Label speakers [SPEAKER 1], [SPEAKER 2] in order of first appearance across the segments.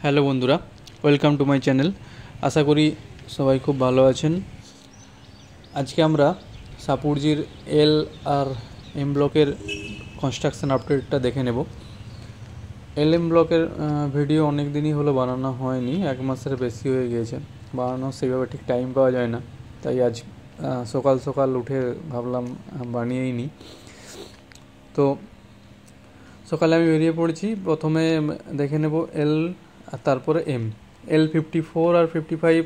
[SPEAKER 1] Hello বন্ধুরা, welcome to my channel. আশা করি সবাই খুব ভালো আছেন। আজকে আমরা সাপুরজির এল আর এম ব্লকের কনস্ট্রাকশন আপডেটটা দেখে নেব। এল এম ব্লকের ভিডিও অনেক দিনই হলো বানানো হয়নি, 1 মাসের বেশি হয়ে গিয়েছে। বানানো সেইভাবে ঠিক টাইম পাওয়া যায় না, তাই আজ সকাল সকাল উঠে ভাবলাম বানিয়েই নিই। তো সকালে আমি বেরিয়ে পড়েছি। প্রথমে দেখে নেব এল আর তারপরে এল 54 আর 55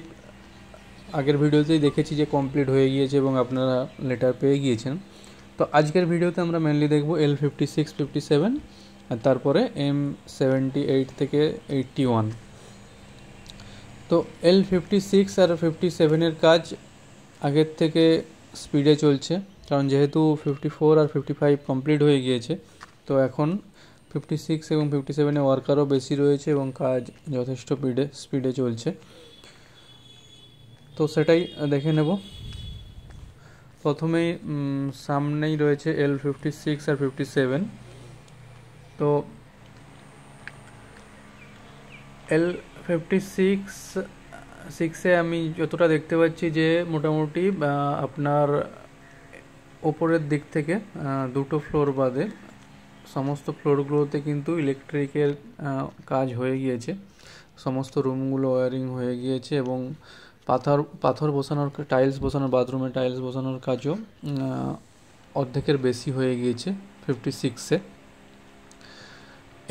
[SPEAKER 1] আগের ভিডিওতেই দেখেছি যে কমপ্লিট হয়ে গিয়েছে এবং আপনারা লেটার পেয়ে গিয়েছেন। তো আজকের ভিডিওতে আমরা মেনলি দেখব এল 56, 57 আর তারপরে এম 78 থেকে 81। তো এল 56 আর 57-এর কাজ আগের থেকে স্পিডে চলছে, কারণ যেহেতু 54 আর 55 কমপ্লিট হয়ে গিয়েছে, তো এখন 56 এবং 57-এ ওয়ার্কারও বেশি রয়েছে এবং কাজ যথেষ্ট স্পিডে চলছে। তো সেটাই দেখে নেব। প্রথমেই সামনেই রয়েছে এল 56 আর 57। তো এল 56-এ আমি যতটা দেখতে পাচ্ছি যে মোটামুটি আপনার ওপরের দিক থেকে দুটো ফ্লোর বাদে সমস্ত ফ্লোরগুলোতে কিন্তু ইলেকট্রিকের কাজ হয়ে গিয়েছে। সমস্ত রুমগুলো ওয়্যারিং হয়ে গিয়েছে এবং পাথর বসানোর, টাইলস বসানোর, বাথরুমে টাইলস বসানোর কাজও অর্ধেকের বেশি হয়ে গিয়েছে 56-এ।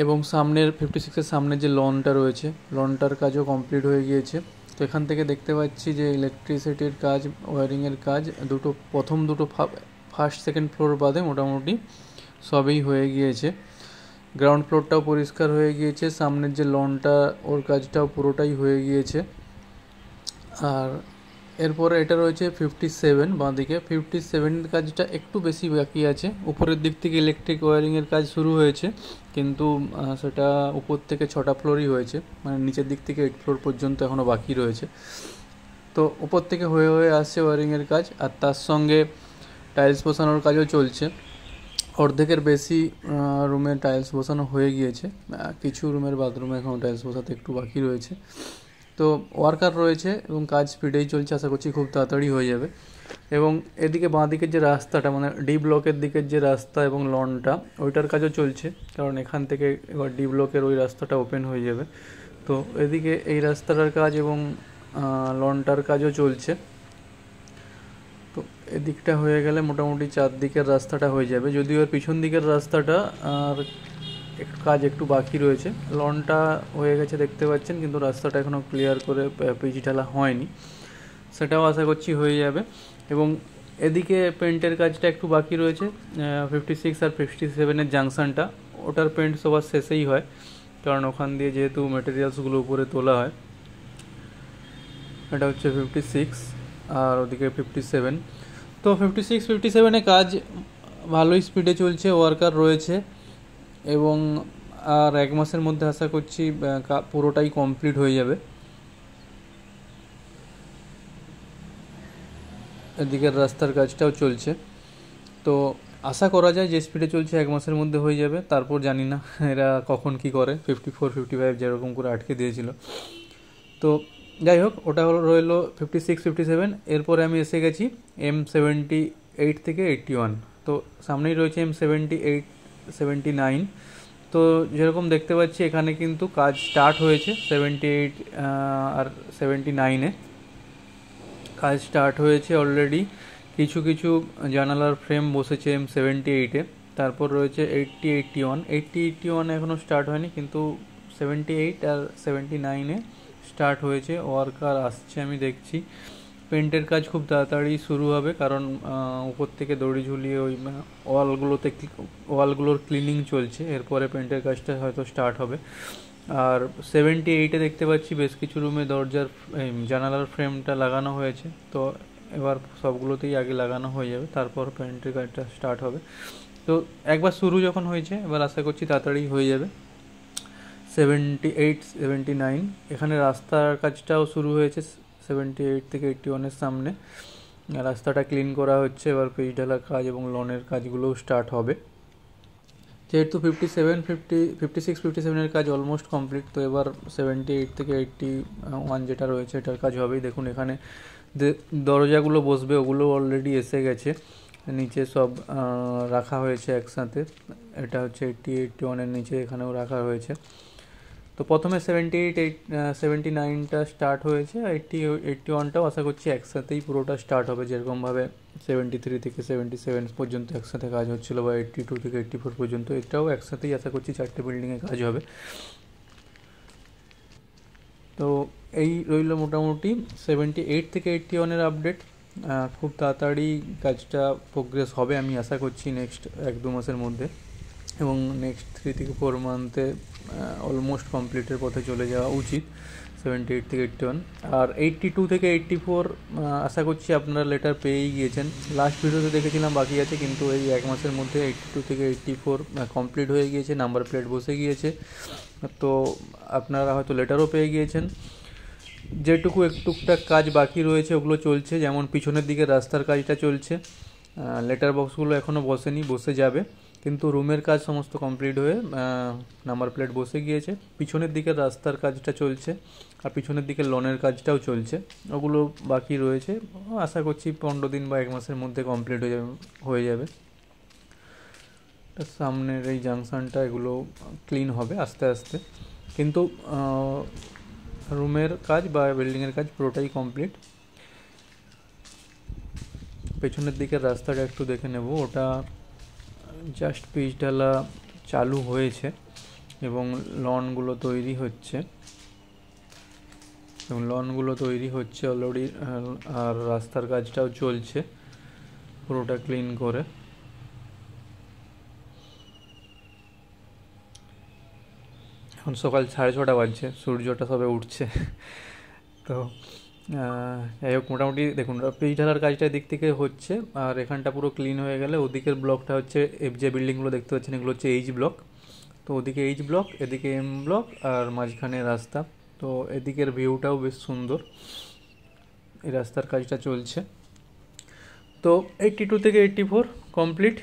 [SPEAKER 1] এবং 56-এর সামনে যে লনটা রয়েছে, লনটার কাজও কমপ্লিট হয়ে গিয়েছে। তো এখান থেকে দেখতে পাচ্ছি যে ইলেকট্রিসিটির কাজ, ওয়্যারিংয়ের কাজ প্রথম দুটো ফার্স্ট সেকেন্ড ফ্লোর বাদে মোটামুটি সবই হয়ে গিয়েছে। গ্রাউন্ড ফ্লোরটাও পরিষ্কার হয়ে গিয়েছে, সামনের যে লনটা ওর কাজটাও পুরোটাই হয়ে গিয়েছে। আর এরপরে এটা রয়েছে 57 বাঁদিকে। 57-এর কাজটা একটু বেশি বাকি আছে। উপরের দিক থেকে ইলেকট্রিক ওয়্যারিংয়ের কাজ শুরু হয়েছে, কিন্তু সেটা উপর থেকে 6টা ফ্লোরই হয়েছে, মানে নিচের দিক থেকে 8 ফ্লোর পর্যন্ত এখনও বাকি রয়েছে। তো উপর থেকে হয়ে আসছে ওয়্যারিংয়ের কাজ, আর তার সঙ্গে টাইলস বসানোর কাজও চলছে। অর্ধেকের বেশি রুমে টাইলস বসানো হয়ে গিয়েছে, কিছু রুমের বাথরুমে এখনও টাইলস বসাতে একটু বাকি রয়েছে। তো ওয়ার্কার রয়েছে এবং কাজ স্পিডেই চলছে, আশা করছি খুব তাড়াতাড়ি হয়ে যাবে। এবং এদিকে বাঁ দিকের যে রাস্তাটা, মানে ডি ব্লকের দিকের যে রাস্তা এবং লনটা, ওইটার কাজও চলছে, কারণ এখান থেকে এবার ডি ব্লকের ওই রাস্তাটা ওপেন হয়ে যাবে। তো এদিকে এই রাস্তাটার কাজ এবং লনটার কাজও চলছে। তো এদিকটা হয়ে গেলে মোটামুটি চারদিকের রাস্তাটা হয়ে যাবে, যদিও এর পিছন দিকের রাস্তাটা আর কাজ একটু বাকি রয়েছে। লনটা হয়ে গেছে দেখতে পাচ্ছেন, কিন্তু রাস্তাটা এখনও ক্লিয়ার করে পিচ ঢালা হয়নি, সেটাও আশা করছি হয়ে যাবে। এবং এদিকে পেন্টের কাজটা একটু বাকি রয়েছে। 56 আর 57-এর জাংশনটা, ওটার পেন্ট সবার শেষেই হয়, কারণ ওখান দিয়ে যেহেতু মেটেরিয়ালসগুলো উপরে তোলা হয়। এটা হচ্ছে 56 আর ওদিকে 57। তো 56, 57-এ কাজ ভালোই স্পিডে চলছে, ওয়ার্কার রয়েছে এবং আর 1 মাসের মধ্যে আশা করছি পুরোটাই কমপ্লিট হয়ে যাবে। এদিকের রাস্তার কাজটাও চলছে। তো আশা করা যায় যে স্পিডে চলছে 1 মাসের মধ্যে হয়ে যাবে। তারপর জানি না এরা কখন কি করে, 54, 55 যেরকম করে আটকে দিয়েছিল। তো যাই হোক, ওটা রইল 56, 57। এরপরে আমি এসে গেছি এম 78 থেকে 81। তো সামনেই রয়েছে এম 78, 79। তো যেরকম দেখতে পাচ্ছি এখানে কিন্তু কাজ স্টার্ট হয়েছে 78 আর 79-এ কাজ স্টার্ট হয়েছে অলরেডি। কিছু কিছু জানালার ফ্রেম বসেছে এম 78-এ। তারপর রয়েছে 80, 81। 80, 81 এখনও স্টার্ট হয়নি, কিন্তু 78 আর 79-এ স্টার্ট হয়েছে। ওয়ার্কার আসছে আমি দেখছি। পেন্টের কাজ খুব তাড়াতাড়ি শুরু হবে, কারণ উপর থেকে দড়ি ঝুলিয়ে ওই ওয়ালগুলোর ক্লিনিং চলছে। এরপরে পেন্টের কাজটা হয়তো স্টার্ট হবে। আর 78-এ দেখতে পাচ্ছি বেশ কিছু রুমে দরজার জানালার ফ্রেমটা লাগানো হয়েছে। তো এবার সবগুলোতেই আগে লাগানো হয়ে যাবে, তারপর পেন্টের কাজটা স্টার্ট হবে। তো একবার শুরু যখন হয়েছে, এবার আশা করছি তাড়াতাড়ি হয়ে যাবে। 78, 79 এখানে রাস্তার কাজটাও শুরু হয়েছে 78 থেকে 81-এর সামনে। রাস্তাটা ক্লিন করা হচ্ছে, এবার পিচ ঢালার কাজ এবং লনের কাজগুলোও স্টার্ট হবে। যেহেতু 56-57-এর কাজ অলমোস্ট কমপ্লিট, তো এবার 78 থেকে 81 যেটা রয়েছে এটার কাজ হবেই। দেখুন এখানে যে দরজাগুলো বসবে ওগুলো অলরেডি এসে গেছে, নিচে সব রাখা হয়েছে একসাথে। এটা হচ্ছে 80-81-এর নিচে এখানেও রাখা হয়েছে। তো প্রথমে 79টা স্টার্ট হয়েছে, 81টাও আশা করছি একসাথেই পুরোটা স্টার্ট হবে, যেরকমভাবে 73 থেকে 77 পর্যন্ত একসাথে কাজ হচ্ছিলো, বা 82 থেকে 84 পর্যন্ত, এটাও একসাথেই আশা করছি 4টে বিল্ডিংয়ে কাজ হবে। তো এই রইল মোটামুটি 78 থেকে 81-এর আপডেট। খুব তাড়াতাড়ি কাজটা প্রোগ্রেস হবে আমি আশা করছি নেক্সট 1-2 মাসের মধ্যে, এবং নেক্সট 3 থেকে 4 মান্থে অলমোস্ট কমপ্লিটের পথে চলে যাওয়া উচিত 78 থেকে 81। আর 82 থেকে 84 আশা করছি আপনারা লেটার পেয়েই গিয়েছেন। লাস্ট ভিডিওতে দেখেছিলাম বাকি আছে, কিন্তু এই 1 মাসের মধ্যে 82 থেকে 84 কমপ্লিট হয়ে গিয়েছে, নাম্বার প্লেট বসে গিয়েছে। তো আপনারা হয়তো লেটারও পেয়ে গিয়েছেন। যেটুকু টুকটাক কাজ বাকি রয়েছে ওগুলো চলছে, যেমন পিছনের দিকে রাস্তার কাজটা চলছে। লেটার বক্সগুলো এখনও বসেনি, বসে যাবে, কিন্তু রুমের কাজ সমস্ত কমপ্লিট হয়ে নাম্বার প্লেট বসে গিয়েছে। পিছনের দিকে রাস্তার কাজটা চলছে, আর পিছনের দিকে লনের কাজটাও চলছে, ওগুলো বাকি রয়েছে। আশা করছি 15 দিন বা 1 মাসের মধ্যে কমপ্লিট হয়ে যাবে। সামনের এই জাংশনটা এগুলো ক্লিন হবে আস্তে আস্তে, কিন্তু রুমের কাজ বা বিল্ডিংয়ের কাজ পুরোটাই কমপ্লিট। পেছনের দিকের রাস্তাটা একটু দেখে নেব, ওটা জাস্ট পিচ ঢালা চালু হয়েছে এবং লনগুলো তৈরি হচ্ছে, অলরেডি, আর রাস্তার কাজটাও চলছে পুরোটা ক্লিন করে। এখন সকাল 6:30 বাজছে, সূর্যটা সবে উঠছে। তো যাই হোক, মোটামুটি দেখুন পিচ ঢালার কাজটা দিক থেকে হচ্ছে, আর এখানটা পুরো ক্লিন হয়ে গেলে ওদিকের ব্লকটা হচ্ছে, যে বিল্ডিংগুলো দেখতে পাচ্ছেন এগুলো হচ্ছে এইচ ব্লক। তো ওদিকে এইচ ব্লক, এদিকে এম ব্লক, আর মাঝখানে রাস্তা। তো এদিকের ভিউটাও বেশ সুন্দর, এই রাস্তার কাজটা চলছে। তো 82 থেকে 84 কমপ্লিট।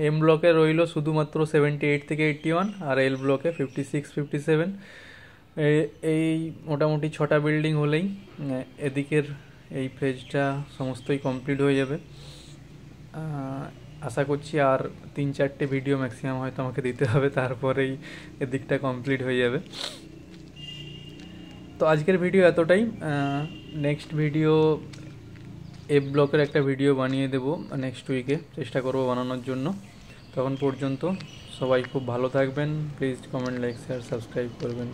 [SPEAKER 1] এম ব্লকে রইল শুধুমাত্র 78 থেকে 81, আর এল ব্লকে 56-57। এই মোটামুটি 6টা বিল্ডিং হলেই এদিকের এই ফেজটা সমস্তই কমপ্লিট হয়ে যাবে। আশা করছি আর 3-4টে ভিডিও ম্যাক্সিমাম হয়তো আমাকে দিতে হবে, তারপরেই এদিকটা কমপ্লিট হয়ে যাবে। তো আজকের ভিডিও এতটাই। নেক্সট ভিডিও এফ ব্লকের একটা ভিডিও বানিয়ে দেবো নেক্সট উইকে, চেষ্টা করবো বানানোর জন্য। তখন পর্যন্ত সবাই খুব ভালো থাকবেন। Please comment, like, share, subscribe করবেন।